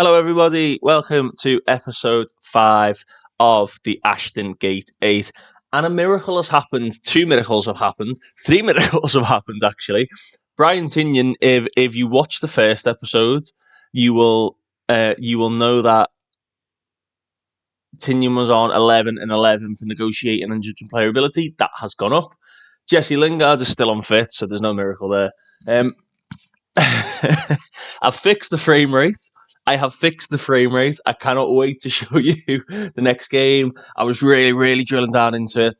Hello, everybody. Welcome to episode 5 of the Ashton Gate 8. And a miracle has happened. 2 miracles have happened. 3 miracles have happened, actually. Brian Tinian, if you watch the first episode, you will know that Tinian was on 11 and 11 for negotiating and judging player ability. That has gone up. Jesse Lingard is still unfit, so there's no miracle there. I've fixed the frame rate. I have fixed the frame rate. I cannot wait to show you the next game. I was really drilling down into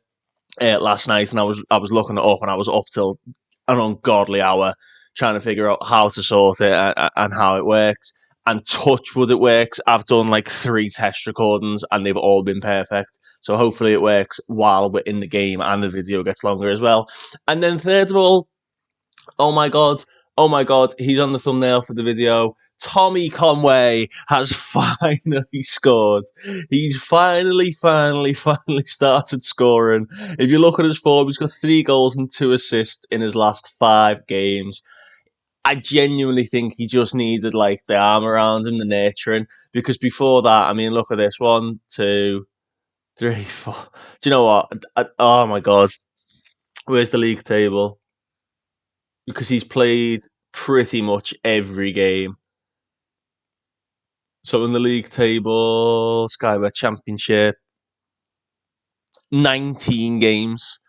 it last night, and I was looking it up, and I was up till an ungodly hour trying to figure out how to sort it and how it works. And touch wood, it works. I've done like 3 test recordings, and they've all been perfect. So hopefully it works while we're in the game, and the video gets longer as well. And then third of all, oh my god, he's on the thumbnail for the video. Tommy Conway has finally scored. He's finally started scoring. If you look at his form, he's got 3 goals and 2 assists in his last 5 games. I genuinely think he just needed like the arm around him, the nurturing, because before that, I mean, look at this. 1, 2, 3, 4. Do you know what? Oh my god. Where's the league table? Because he's played pretty much every game. So in the league table, Skybet Championship, 19 games.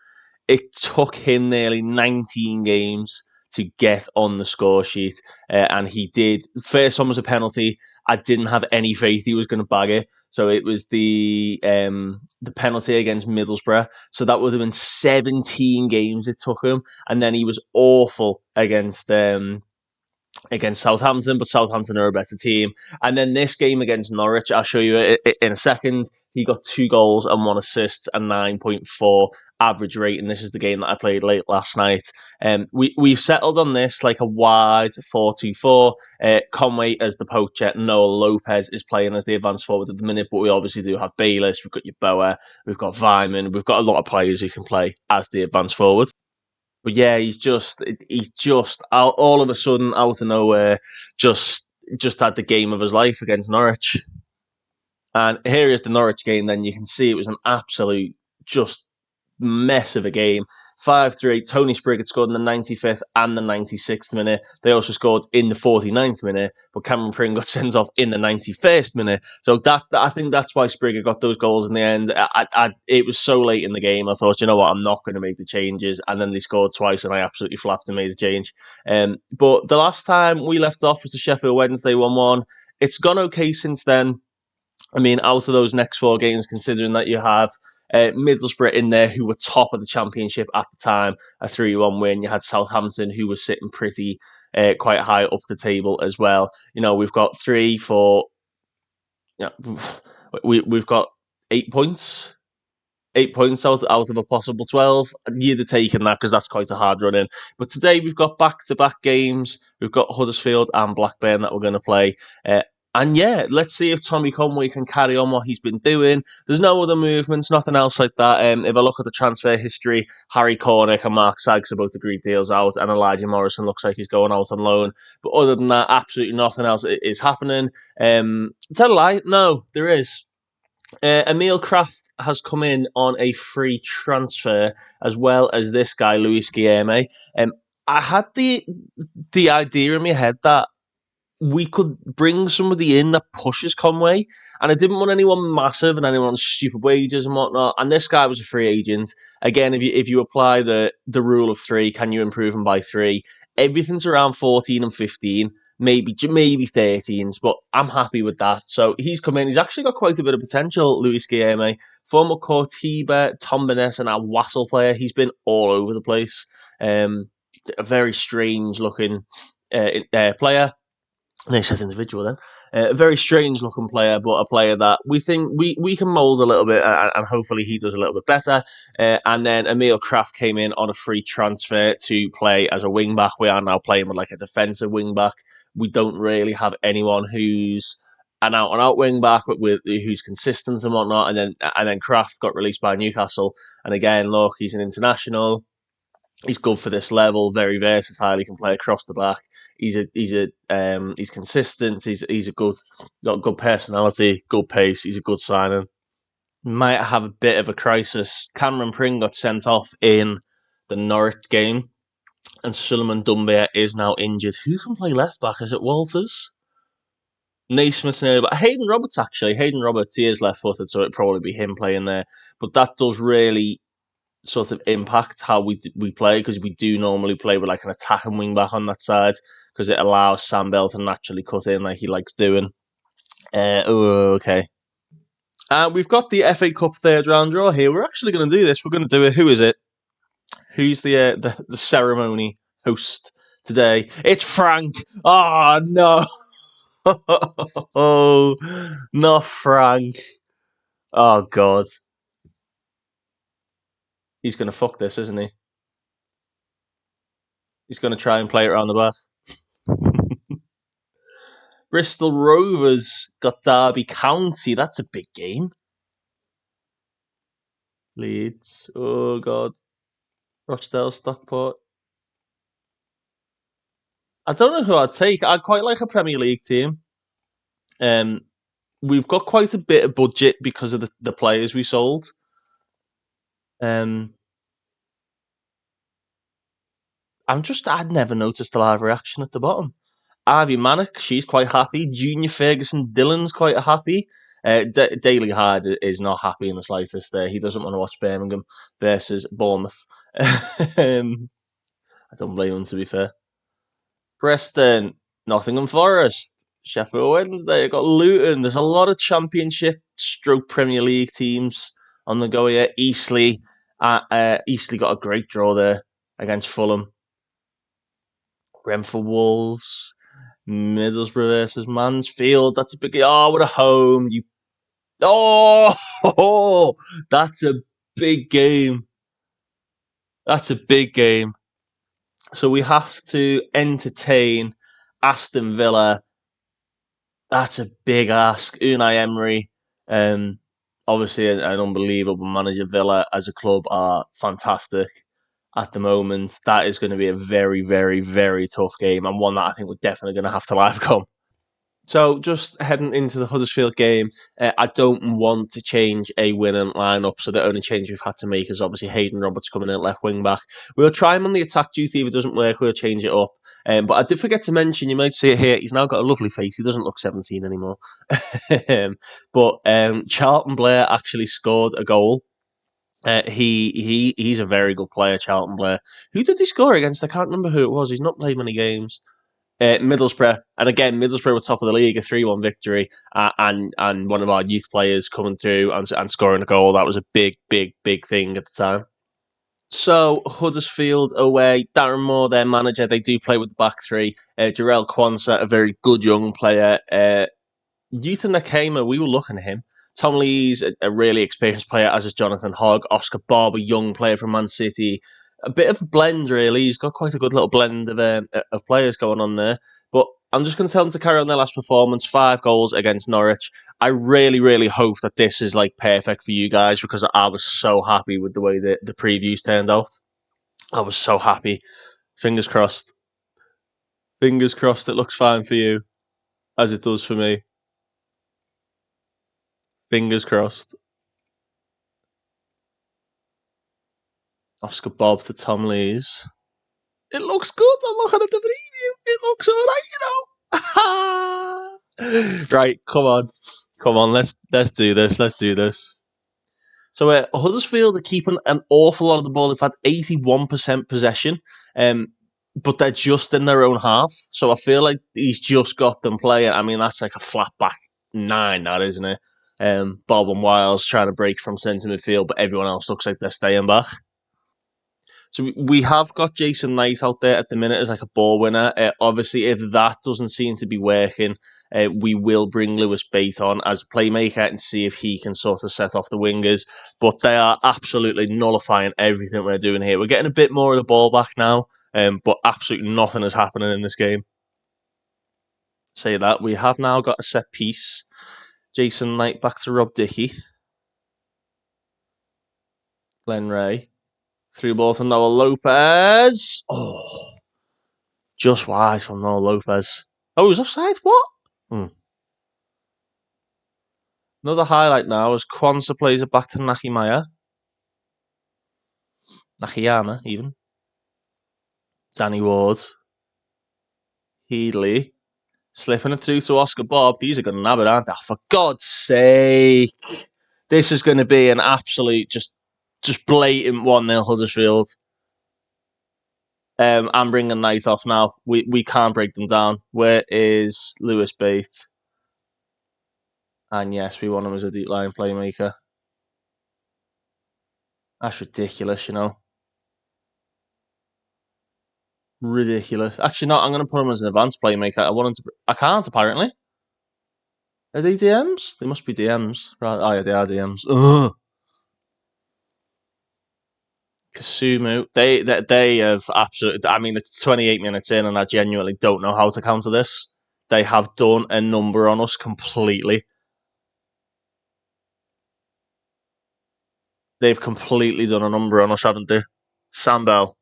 It took him nearly 19 games to get on the score sheet, and he did. First one was a penalty. I didn't have any faith he was going to bag it, so it was the penalty against Middlesbrough. So that would have been 17 games it took him, and then he was awful against Southampton, but Southampton are a better team. And then this game against Norwich, I'll show you in a second. He got 2 goals and 1 assist and 9.4 average rating. This is the game that I played late last night. We've settled on this like a wide 4-2-4. Conway as the poacher. Noah Lopez is playing as the advanced forward at the minute, but we obviously do have Bayless. We've got Yeboah. We've got Vyman. We've got a lot of players who can play as the advanced forward. But yeah, he's just out, all of a sudden, out of nowhere, just had the game of his life against Norwich. And here is the Norwich game. Then you can see it was an absolute just mess of a game. 5-3. Tony Spriggan scored in the 95th and the 96th minute. They also scored in the 49th minute, but Cameron Pring got sent off in the 91st minute. So I think that's why Spriggan got those goals in the end. It was so late in the game. I thought, you know what, I'm not going to make the changes. And then they scored twice, and I absolutely flapped and made the change. But the last time we left off was the Sheffield Wednesday 1-1. It's gone okay since then. I mean, out of those next 4 games, considering that you have Middlesbrough in there, who were top of the Championship at the time, a 3-1 win. You had Southampton, who was sitting pretty quite high up the table as well. You know, we've got 3, 4. Yeah, we've got 8 points. 8 points out of a possible 12. You'd have taken that because that's quite a hard run in. But today we've got back-to-back games. We've got Huddersfield and Blackburn that we're going to play. And yeah, let's see if Tommy Conway can carry on what he's been doing. There's no other movements, nothing else like that. If I look at the transfer history, Harry Cornick and Mark Sykes are both agreed deals out, and Elijah Morrison looks like he's going out on loan. But other than that, absolutely nothing else is happening. Tell a lie, no, there is. Emil Kraft has come in on a free transfer, as well as this guy, Luis Guilherme. I had the idea in my head that we could bring somebody in that pushes Conway, and I didn't want anyone massive and anyone on stupid wages and whatnot. And this guy was a free agent. Again, if you apply the rule of 3, can you improve him by 3? Everything's around 14 and 15, maybe 13s, but I'm happy with that. So he's come in. He's actually got quite a bit of potential, Luis Guilherme, former Cortiba, Tombiness, and a Wassel player. He's been all over the place. A very strange looking player. It says individual then. A very strange looking player, but a player that we think we can mould a little bit, and hopefully he does a little bit better. And then Emil Kraft came in on a free transfer to play as a wing back. We are now playing with like a defensive wing back. We don't really have anyone who's an out and out wing back with who's consistent and whatnot. And then Kraft got released by Newcastle, and again, look, he's an international. He's good for this level. Very versatile. He can play across the back. He's consistent. He's a good, got good personality, good pace. He's a good signing. Might have a bit of a crisis. Cameron Pring got sent off in the Norwich game, and Suleiman Doumbia is now injured. Who can play left back? Is it Walters? Naismith's near, but Hayden Roberts actually. Hayden Roberts, he is left-footed, so it'd probably be him playing there. But that does really sort of impact how we play, because we do normally play with like an attacking wing back on that side, because it allows Sam Bell to naturally cut in like he likes doing. Okay. We've got the FA Cup third round draw here. We're actually going to do this. We're going to do it. Who is it? Who's the ceremony host today? It's Frank. Oh no. Oh, not Frank. Oh God. He's going to fuck this, isn't he? He's going to try and play it around the back. Bristol Rovers got Derby County. That's a big game. Leeds. Oh, God. Rochdale, Stockport. I don't know who I'd take. I'd quite like a Premier League team. We've got quite a bit of budget because of the players we sold. I'd never noticed the live reaction at the bottom. Ivy Manick, she's quite happy. Junior Ferguson Dillon's quite happy. Daly Hyde is not happy in the slightest. He doesn't want to watch Birmingham versus Bournemouth. I don't blame him, to be fair. Preston, Nottingham Forest, Sheffield Wednesday. Got Luton. There's a lot of Championship / Premier League teams on the go here. Eastleigh got a great draw there against Fulham. Brentford Wolves. Middlesbrough versus Mansfield. That's a big. Oh, what a home! That's a big game. That's a big game. So we have to entertain Aston Villa. That's a big ask. Unai Emery, obviously an unbelievable manager. Villa as a club are fantastic at the moment. That is going to be a very, very, very tough game, and one that I think we're definitely going to have to live come. So just heading into the Huddersfield game, I don't want to change a winning lineup. So the only change we've had to make is obviously Hayden Roberts coming in at left wing back. We'll try him on the attack duty. If it doesn't work, we'll change it up. But I did forget to mention, you might see it here, he's now got a lovely face. He doesn't look 17 anymore. But Charlton Blair actually scored a goal. He's a very good player, Charlton Blair. Who did he score against? I can't remember who it was. He's not played many games. Middlesbrough, and again, Middlesbrough were top of the league, a 3-1 victory, and one of our youth players coming through and scoring a goal. That was a big, big, big thing at the time. So, Huddersfield away, Darren Moore, their manager, they do play with the back three. Jarrell Kwanzaa, a very good young player. Yuta Nakama, we were looking at him. Tom Lee's a really experienced player, as is Jonathan Hogg. Oscar Barber, young player from Man City. A bit of a blend, really. He's got quite a good little blend of players going on there. But I'm just going to tell them to carry on their last performance. 5 goals against Norwich. I really, really hope that this is like perfect for you guys, because I was so happy with the way the previews turned out. I was so happy. Fingers crossed. Fingers crossed it looks fine for you, as it does for me. Fingers crossed. Oscar Bob to Tom Lees. It looks good. I'm looking at the preview. It looks alright, Right, come on. Let's do this. So Huddersfield are keeping an awful lot of the ball. They've had 81% possession, but they're just in their own half. So I feel like he's just got them playing. I mean, that's like a flat back 9, that isn't it? Bob and Wiles trying to break from centre midfield, but everyone else looks like they're staying back. So we have got Jason Knight out there at the minute as like a ball winner. Obviously, if that doesn't seem to be working, we will bring Lewis Bate on as a playmaker and see if he can sort of set off the wingers. But they are absolutely nullifying everything we're doing here. We're getting a bit more of the ball back now, but absolutely nothing is happening in this game. Say that. We have now got a set piece. Jason Knight back to Rob Dickey. Glenn Ray. Through ball to Noah Lopez. Oh, just wide from Noah Lopez. Oh, he was offside? What? Another highlight now as Kwanzaa plays it back to Nakayama, even. Danny Ward. Headley. Slipping it through to Oscar Bob. These are going to nab it, aren't they? For God's sake. This is going to be an absolute, just blatant 1-0 Huddersfield. I'm bringing Knight off now. We can't break them down. Where is Lewis Bate? And yes, we want him as a deep line playmaker. That's ridiculous, you know. Ridiculous. Actually, no, I'm going to put him as an advanced playmaker. I want him to. I can't, apparently. Are they DMs? They must be DMs. Right. Oh, yeah, they are DMs. Ugh. Kasumu. They have absolutely. I mean, it's 28 minutes in, and I genuinely don't know how to counter this. They have done a number on us completely. They've completely done a number on us, haven't they? Sambel.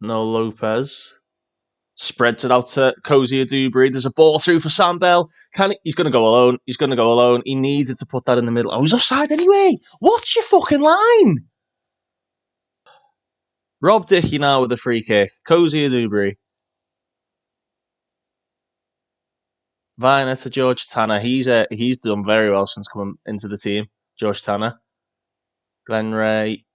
No Lopez. Spreads it out to Cozy Dubry. There's a ball through for Sambel. He's going to go alone. He's going to go alone. He needed to put that in the middle. Oh, he's offside anyway. What's your fucking line? Rob Dickey now with a free kick. Cozy Dubry. Viner to George Tanner. He's done very well since coming into the team. George Tanner. Glenn Ray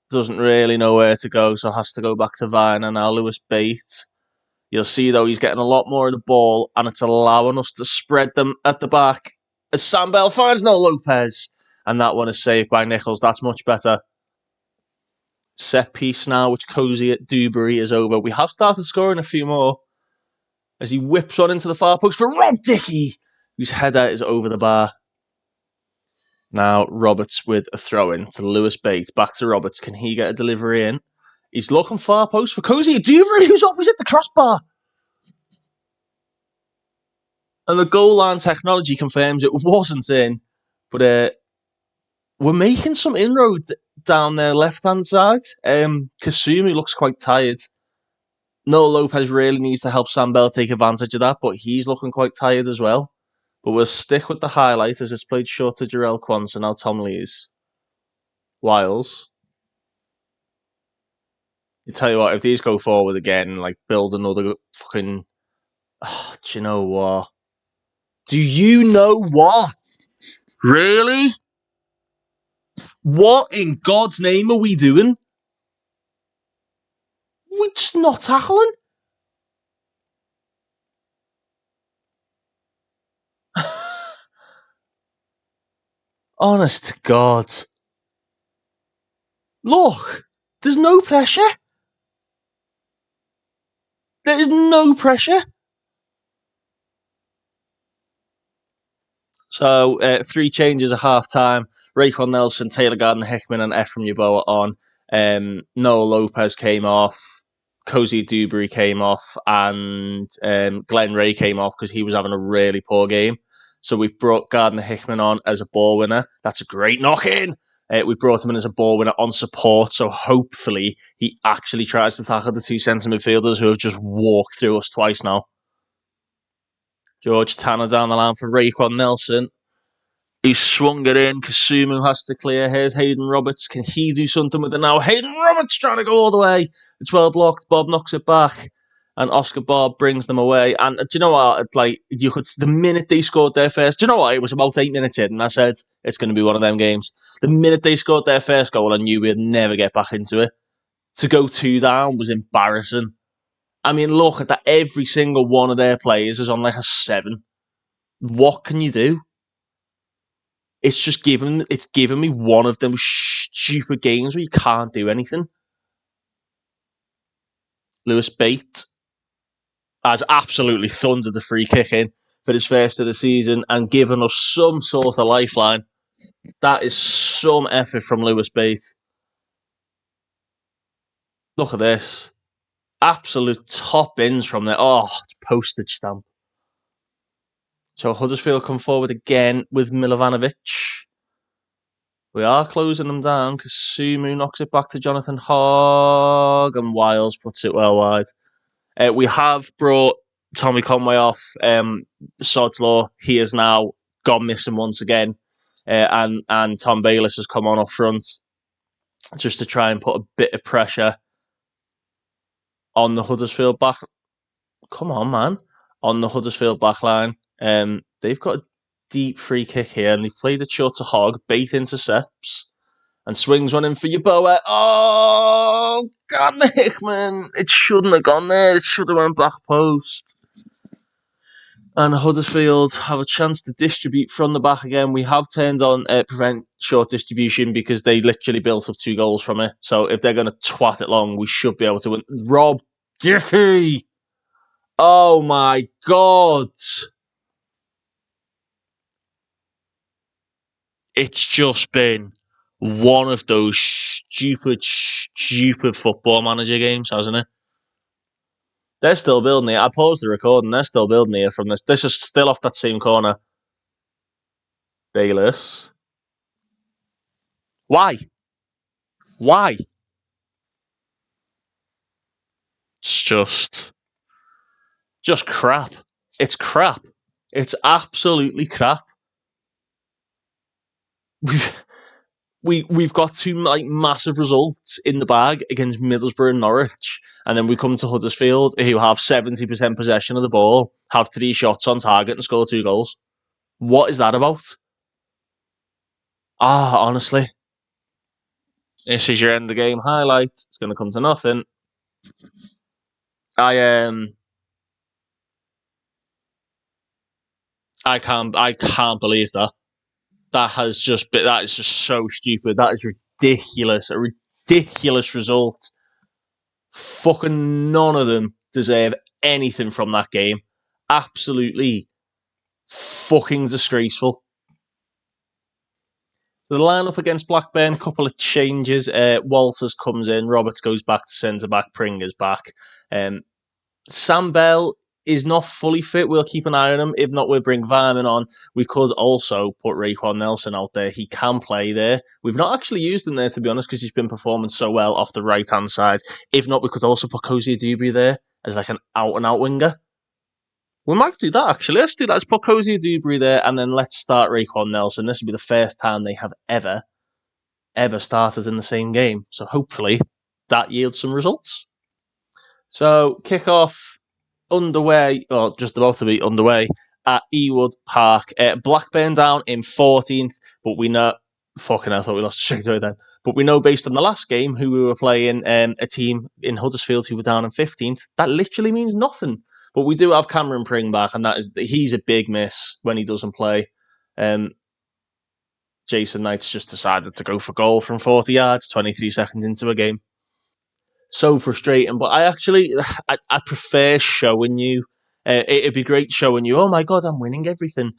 doesn't really know where to go, so has to go back to Viner now. Lewis Bate. You'll see, though, he's getting a lot more of the ball, and it's allowing us to spread them at the back. As Sambel finds no Lopez, and that one is saved by Nichols. That's much better. Set piece now, which Cozy at Dewberry is over. We have started scoring a few more as he whips on into the far post for Rob Dickey, whose header is over the bar. Now, Roberts with a throw-in to Lewis Bates. Back to Roberts. Can he get a delivery in? He's looking far post for Cozy at Dewberry, who's opposite the crossbar. And the goal line technology confirms it wasn't in. But we're making some inroads down their left-hand side. Kasumi looks quite tired. Noah Lopez really needs to help Sambel take advantage of that, but he's looking quite tired as well. But we'll stick with the highlight as it's played short to Jarrell Kwanzaa. Now Tom Lees. Wiles. You tell you what, if these go forward again, like build another fucking... Oh, do you know what? Do you know what? Really? What in God's name are we doing? We're just not tackling. Honest to God. Look, there's no pressure. There is no pressure. So, 3 changes at half-time. Raekwon Nelson, Taylor Gardner-Hickman and Ephraim Yeboah on. Noah Lopez came off. Cozy Dewberry came off. And Glenn Ray came off because he was having a really poor game. So we've brought Gardner-Hickman on as a ball winner. That's a great knock-in. We brought him in as a ball winner on support. So hopefully he actually tries to tackle the 2 centre midfielders who have just walked through us twice now. George Tanner down the line for Raekwon Nelson. He swung it in. Kasumu has to clear. Here's Hayden Roberts. Can he do something with it now? Hayden Roberts trying to go all the way. It's well blocked. Bob knocks it back. And Oscar Bob brings them away. And do you know what? Like, you could, the minute they scored their first... Do you know what? It was about 8 minutes in, and I said, it's going to be one of them games. The minute they scored their first goal, I knew we'd never get back into it. To go 2 down was embarrassing. I mean, look at that. Every single one of their players is on like a 7. What can you do? It's just given me one of them stupid games where you can't do anything. Lewis Bate has absolutely thundered the free kick in for his first of the season and given us some sort of lifeline. That is some effort from Lewis Bate. Look at this. Absolute top bins from there. Oh, it's postage stamp. So Huddersfield come forward again with Milovanovic. We are closing them down because Sumu knocks it back to Jonathan Hogg and Wiles puts it well wide. We have brought Tommy Conway off Sod's Law. He has now gone missing once again. And Tom Bayliss has come on up front just to try and put a bit of pressure on the Huddersfield back. Come on, man. On the Huddersfield backline. They've got a deep free kick here and they've played it short to Hogg. Bait intercepts. And swings one in for Yeboah. Oh, God, Hickman. It shouldn't have gone there. It should have went back post. And Huddersfield have a chance to distribute from the back again. We have turned on prevent short distribution because they literally built up 2 goals from it. So if they're going to twat it long, we should be able to win. Rob Dickey! Oh my God! It's just been one of those stupid football manager games, hasn't it? They're still building it. I paused the recording. They're still building it from this. This is still off that same corner. Bayliss. Why? Why? It's just crap. It's crap. It's absolutely crap. We've got 2 like massive results in the bag against Middlesbrough and Norwich, and then we come to Huddersfield, who have 70% possession of the ball, have 3 shots on target, and score 2 goals. What is that about? Honestly, this is your end of game highlight. It's going to come to nothing. I can't believe that. That is just so stupid. That is ridiculous. A ridiculous result. Fucking none of them deserve anything from that game. Absolutely fucking disgraceful. So the lineup against Blackburn, couple of changes. Walters comes in, Roberts goes back to centre back, Pringer's back. Sam Bell is not fully fit. We'll keep an eye on him. If not, we'll bring Vyman on. We could also put Raekwon Nelson out there. He can play there. We've not actually used him there, to be honest, because he's been performing so well off the right-hand side. If not, we could also put Cozy Dewberry there as like an out-and-out winger. We might do that, actually. Let's do that. Let's put Cozy Dewberry there, and then let's start Raekwon Nelson. This will be the first time they have ever started in the same game. So hopefully that yields some results. So, kick-off underway, or just about to be underway, at Ewood Park. Blackburn down in 14th, but we know... Fucking hell, I thought we lost straight away then. But we know based on the last game who we were playing, a team in Huddersfield who were down in 15th. That literally means nothing. But we do have Cameron Pring back, and he's a big miss when he doesn't play. Jason Knight's just decided to go for goal from 40 yards, 23 seconds into a game. So frustrating, but I prefer showing you. It'd be great showing you, oh my God, I'm winning everything.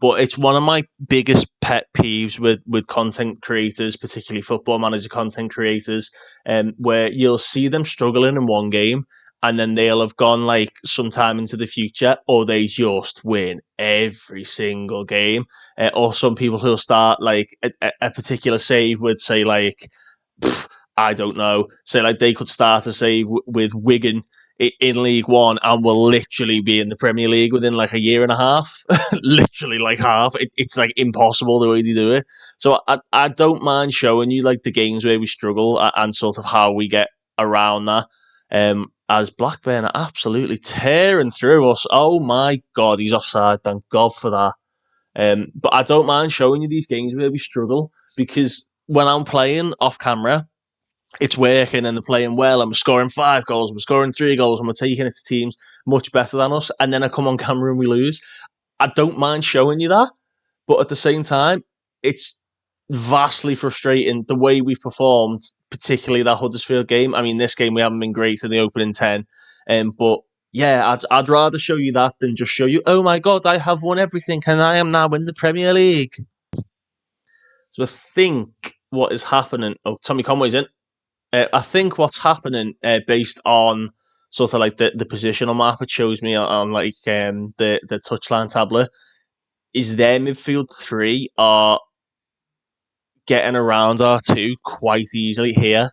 But it's one of my biggest pet peeves with content creators, particularly football manager content creators, where you'll see them struggling in one game and then they'll have gone like sometime into the future, or they just win every single game. Or some people who'll start like a particular save with, say, like, I don't know, say like they could start a save with Wigan in League One and will literally be in the Premier League within like a year and a half. Literally like half. It's like impossible the way they do it. So I don't mind showing you like the games where we struggle and sort of how we get around that. As Blackburn are absolutely tearing through us. Oh my God, he's offside. Thank God for that. But I don't mind showing you these games where we struggle, because when I'm playing off camera, it's working and they're playing well and we're scoring 5 goals, we're scoring 3 goals and we're taking it to teams much better than us, and then I come on camera and we lose. I don't mind showing you that, but at the same time, it's vastly frustrating the way we performed, particularly that Huddersfield game. I mean, this game we haven't been great in the opening 10, but yeah, I'd rather show you that than just show you, oh my God, I have won everything and I am now in the Premier League. So I think what is happening... Oh, Tommy Conway's in. I think what's happening, based on sort of like the positional map it shows me on like the touchline tablet, is their midfield 3 are getting around our two quite easily here.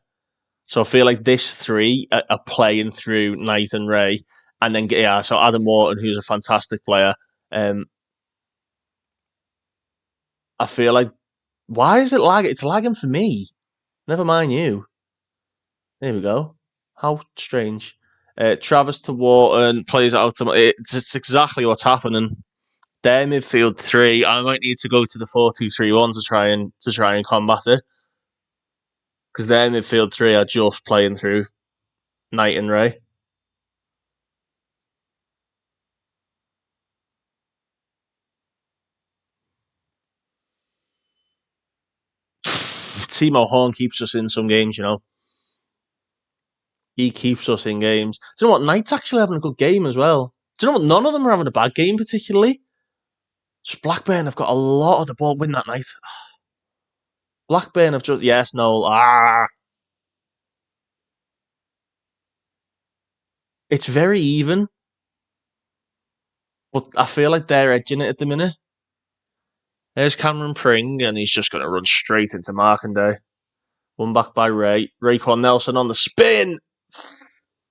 So I feel like this three are playing through Knight and Ray. And then, yeah, so Adam Morton, who's a fantastic player. I feel like, why is it lagging? It's lagging for me. Never mind you. There we go. How strange. Travis to Wharton plays it out to. It's exactly what's happening. Their midfield three. I might need to go to the 4-2-3-1 to try and combat it, because their midfield three are just playing through Knight and Ray. Timo Horn keeps us in some games, you know. He keeps us in games. Do you know what? Knight's actually having a good game as well. Do you know what? None of them are having a bad game particularly. Just Blackburn have got a lot of the ball win that night. Blackburn have just yes, no. It's very even, but I feel like they're edging it at the minute. There's Cameron Pring, and he's just going to run straight into Markandale. One back by Ray. Raekwon Nelson on the spin.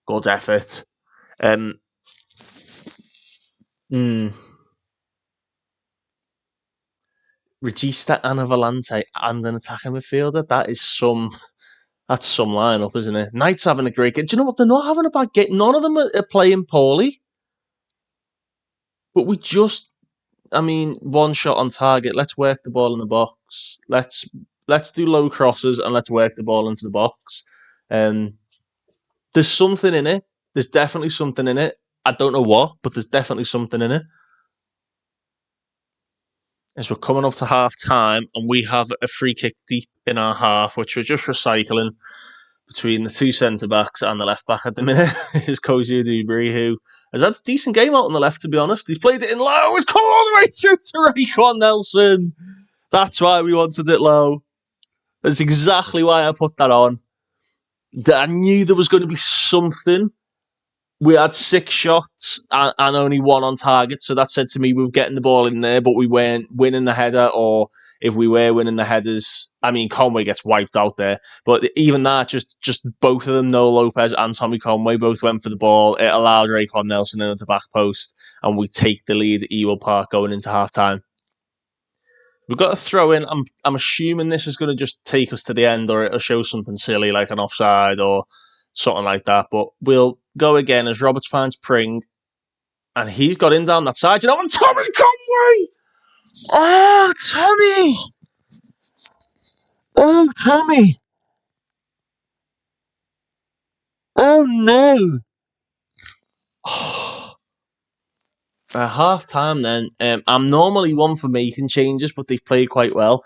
Good effort. Regista Anavalante and an attacking midfielder. That's some lineup, isn't it? Knight's having a great game. Do you know what? They're not having a bad game. None of them are playing poorly. But one shot on target. Let's work the ball in the box. Let's do low crosses and let's work the ball into the box. There's something in it. There's definitely something in it. I don't know what, but there's definitely something in it. As we're coming up to half time, and we have a free kick deep in our half, which we're just recycling between the two centre backs and the left back at the minute. Is Cozy Dubry, who has had a decent game out on the left, to be honest. He's played it in low. It's come all the way through to Raekwon Nelson. That's why we wanted it low. That's exactly why I put that on. I knew there was going to be something. We had 6 shots and only 1 on target, so that said to me we were getting the ball in there, but we weren't winning the header, or if we were winning the headers, I mean, Conway gets wiped out there, but even that, just both of them, Noah Lopez and Tommy Conway, both went for the ball. It allowed Raekwon Nelson in at the back post, and we take the lead at Ewell Park going into half-time. We've got to throw in, I'm assuming this is going to just take us to the end, or it'll show something silly like an offside or something like that, but we'll go again as Roberts finds Pring, and he's got in down that side. You know, and Tommy Conway! Oh, Tommy! Oh, Tommy! Oh, no! At half time, then, I'm normally one for making changes, but they've played quite well.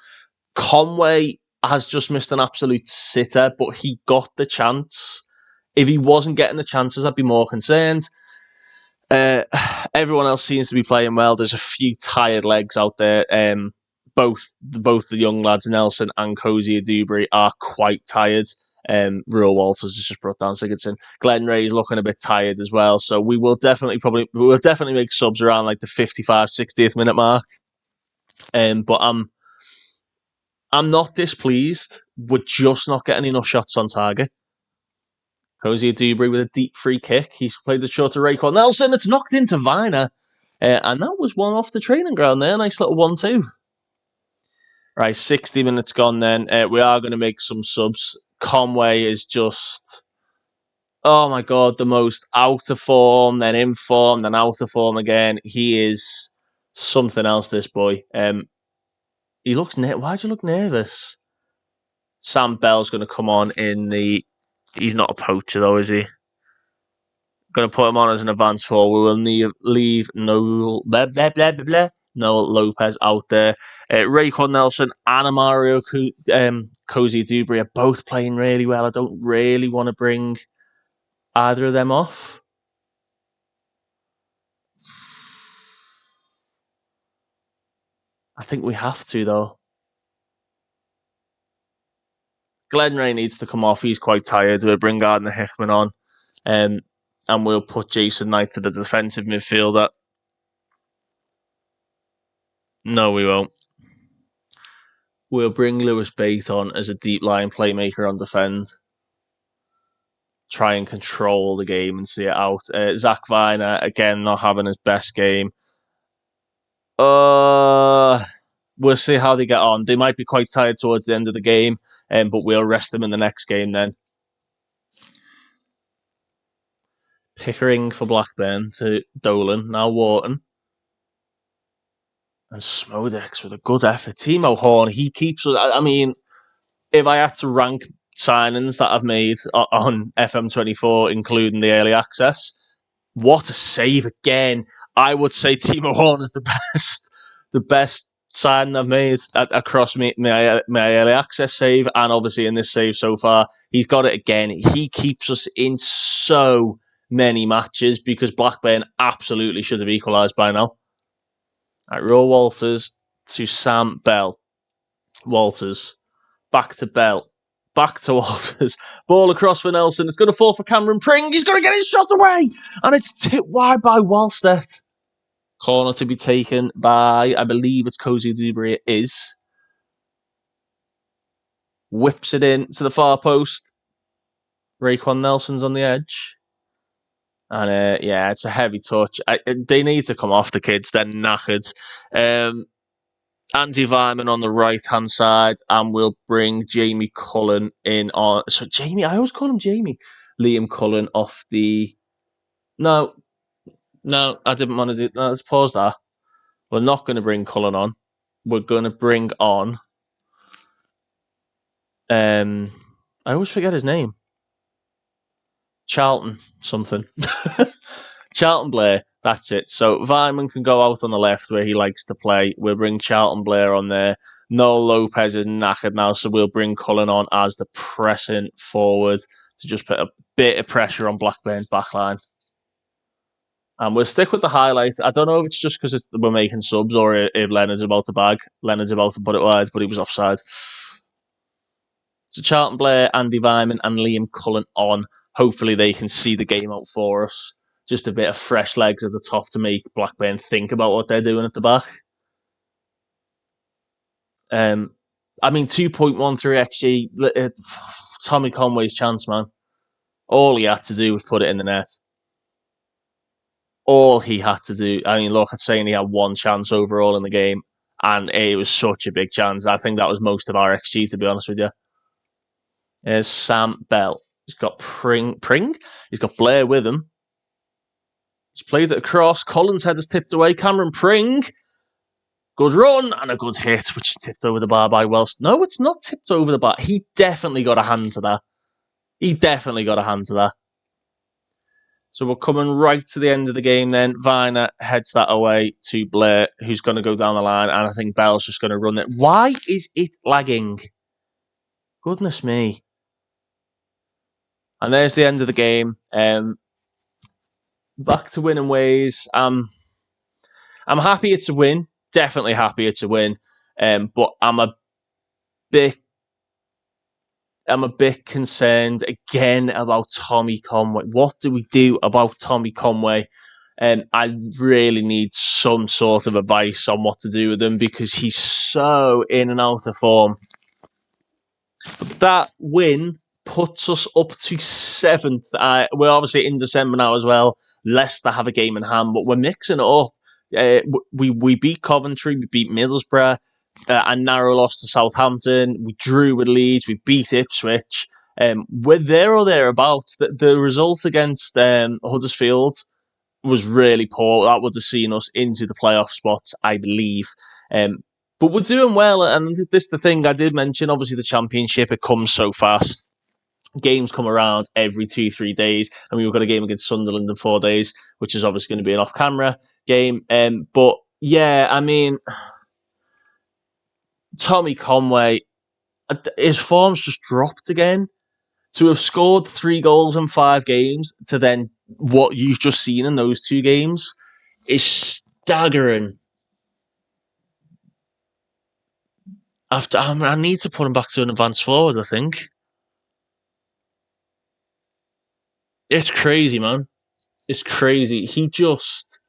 Conway has just missed an absolute sitter, but he got the chance. If he wasn't getting the chances, I'd be more concerned. Everyone else seems to be playing well. There's a few tired legs out there. Both the young lads, Nelson and Cozy Dubry, are quite tired. Ruel Walters just brought down Sigurdsson. Glenn Ray's looking a bit tired as well. So we will definitely make subs around like the 55, 60th minute mark. But I'm not displeased. We're just not getting enough shots on target. Cozy Dubry with a deep free kick. He's played the shot to Raekwon Nelson. It's knocked into Viner. And that was one off the training ground there. Nice little 1-2. Right, 60 minutes gone then. We are going to make some subs. Conway is just, oh my God, the most out of form, then in form, then out of form again. He is something else, this boy. He looks, why'd you look nervous? Sam Bell's going to come on in the, he's not a poacher though, is he? Going to put him on as an advance forward. We will leave Noel Lopez out there. Raekwon Nelson and Mario Cozy Dubry are both playing really well. I don't really want to bring either of them off. I think we have to, though. Glenn Ray needs to come off. He's quite tired. We'll bring Gardner Hickman on. And we'll put Jason Knight to the defensive midfielder. No, we won't. We'll bring Lewis Bate on as a deep line playmaker on defend. Try and control the game and see it out. Zach Viner, again, not having his best game. We'll see how they get on. They might be quite tired towards the end of the game, but we'll rest them in the next game then. Pickering for Blackburn to Dolan, now Wharton. And Smodix with a good effort. Timo Horn, he keeps us. I mean, if I had to rank signings that I've made on FM24, including the early access, what a save again. I would say Timo Horn is the best signing I've made across my early access save, and obviously in this save so far. He's got it again. He keeps us in so many matches because Blackburn absolutely should have equalised by now. Right, Roy Walters to Sam Bell. Walters. Back to Bell. Back to Walters. Ball across for Nelson. It's going to fall for Cameron Pring. He's going to get his shot away. And it's tipped wide by Wallstedt. Corner to be taken by, I believe it's Cozy Dubry. It is. Whips it in to the far post. Raekwon Nelson's on the edge. And yeah, it's a heavy touch. They need to come off the kids. They're knackered. Andy Vyman on the right-hand side, and we'll bring Jamie Cullen in on... So Jamie, I always call him Jamie. Liam Cullen off the... No, I didn't want to do... No, let's pause that. We're not going to bring Cullen on. We're going to bring on... I always forget his name. Charlton something. Charlton Blair, that's it. So Vyman can go out on the left where he likes to play. We'll bring Charlton Blair on there. Noel Lopez is knackered now, so we'll bring Cullen on as the pressing forward to just put a bit of pressure on Blackburn's backline. And we'll stick with the highlight. I don't know if it's just because we're making subs or if Leonard's about to bag. Leonard's about to put it wide, but he was offside. So Charlton Blair, Andy Vyman and Liam Cullen on. Hopefully they can see the game out for us. Just a bit of fresh legs at the top to make Blackburn think about what they're doing at the back. I mean, 2.13 XG. Tommy Conway's chance, man. All he had to do was put it in the net. All he had to do. I mean, look, it's saying he had one chance overall in the game, and it was such a big chance. I think that was most of our XG, to be honest with you. There's Sam Bell. He's got Pring. He's got Blair with him. He's played it across. Collins' head is tipped away. Cameron Pring. Good run and a good hit, which is tipped over the bar by Welsh. No, it's not tipped over the bar. He definitely got a hand to that. So we're coming right to the end of the game then. Viner heads that away to Blair, who's going to go down the line, and I think Bell's just going to run it. Why is it lagging? Goodness me. And there's the end of the game. Back to winning ways. I'm happy it's a win. Definitely happy it's a win. But I'm a bit concerned again about Tommy Conway. What do we do about Tommy Conway? I really need some sort of advice on what to do with him because he's so in and out of form. But that win puts us up to 7th. We're obviously in December now as well. Leicester have a game in hand, but we're mixing it up. We beat Coventry, we beat Middlesbrough, a narrow loss to Southampton. We drew with Leeds, we beat Ipswich. We're there or thereabouts. The result against Huddersfield was really poor. That would have seen us into the playoff spots, I believe. But we're doing well, and this is the thing I did mention. Obviously, the Championship, it comes so fast. Games come around every 2-3 days. I mean, we've got a game against Sunderland in 4 days, which is obviously going to be an off-camera game. But yeah, I mean, Tommy Conway, his form's just dropped again. To have scored 3 goals in 5 games to then what you've just seen in those 2 games is staggering. I need to put him back to an advanced forward, I think. It's crazy, man. It's crazy. He just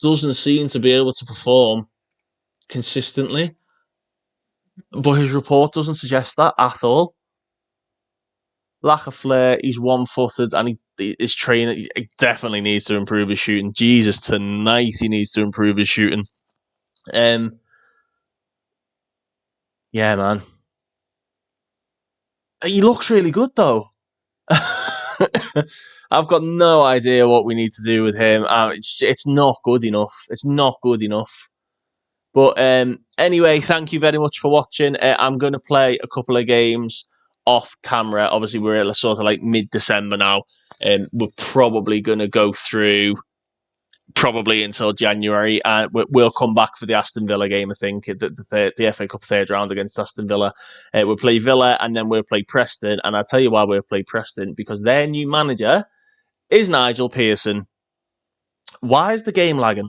doesn't seem to be able to perform consistently. but his report doesn't suggest that at all. Lack of flair. He's one-footed, and his training. He definitely needs to improve his shooting. Jesus, tonight he needs to improve his shooting. Yeah, man. He looks really good though. I've got no idea what we need to do with him. It's not good enough. It's not good enough. But anyway, thank you very much for watching. I'm going to play a couple of games off camera. Obviously, we're at sort of like mid-December now, and we're probably going to go through probably until January, and we'll come back for the Aston Villa game. I think the FA Cup third round against Aston Villa. We'll play Villa, and then we'll play Preston. And I'll tell you why we'll play Preston, because their new manager is Nigel Pearson. Why is the game lagging?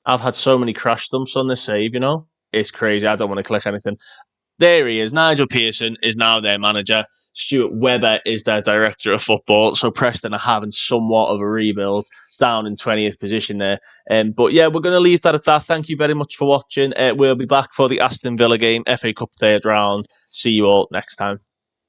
I've had so many crash dumps on this save, It's crazy. I don't want to click anything. There he is. Nigel Pearson is now their manager. Stuart Webber is their director of football. So Preston are having somewhat of a rebuild, down in 20th position there. But yeah, we're going to leave that at that. Thank you very much for watching. We'll be back for the Aston Villa game, FA Cup third round. See you all next time.